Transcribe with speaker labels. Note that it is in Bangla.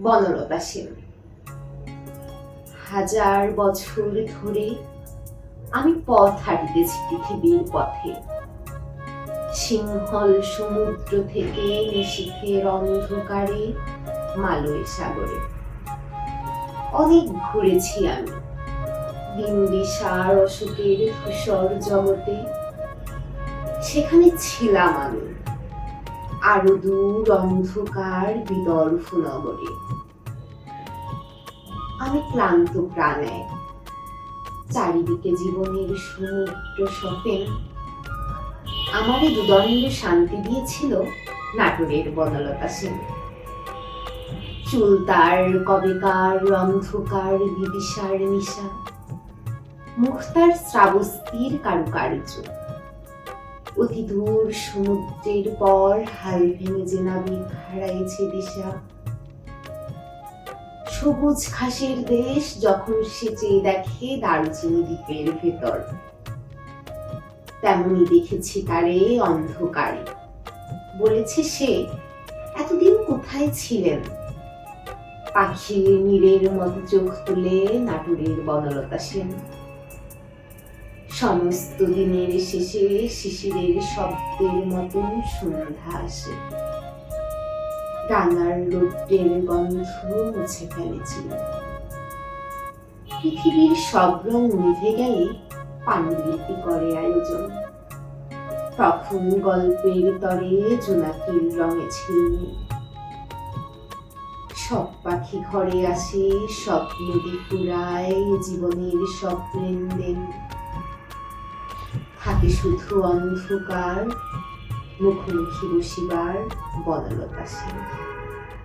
Speaker 1: বনলতা সেন। হাজার বছর ধরে আমি পথ হাঁটিতেছি পৃথিবীর পথে, সিংহল সমুদ্র থেকে নিশীথের অন্ধকারে মালয় সাগরে। অনেক ঘুরেছি আমি বিম্বিসার অশোকের ধূসর জগতে, সেখানে ছিলাম আমি আরো দূর অন্ধকার বিদর্ভ নগরে। আমি ক্লান্ত প্রাণে, চারিদিকে জীবনের সমুদ্র সফেন। আমারে দুদণ্ড শান্তি দিয়েছিল নাটোরের বনলতা সেন। চুল তার কবেকার অন্ধকার বিদিশার নিশা, মুখ তার শ্রাবস্তির কারুকার্য। অতি দূর সমুদ্রের পর হাল ভেঙে যে নাবিক হারাইছে দিশা। সবুজ ঘাসের দেশ যখন সে চেয়ে দেখে দারুচিনি দ্বীপের ভেতর, তেমনি দেখেছি তারে অন্ধকারে। বলেছে সে, এতদিন কোথায় ছিলেন? পাখির নীরের মতো চোখ তুলে নাটোরের বনলতা সেন। সমস্ত দিনের শেষে শিশিরের শব্দের মতন সন্ধ্যা আসে, ডাঙার রোদ্রের গন্ধ মুছে ফেলেছিল। পৃথিবীর সব রং নিভে গেলে পাণ্ডুলিপি করে আয়োজন, তখন গল্পের তরে জোনাকির রঙে ছিল। সব পাখি ঘরে আসে, সব নদী ফুরায়, জীবনের সব লেনদেন। থাকে শুধু অন্ধকার, মুখোমুখি বসিবার বনলতা সেন।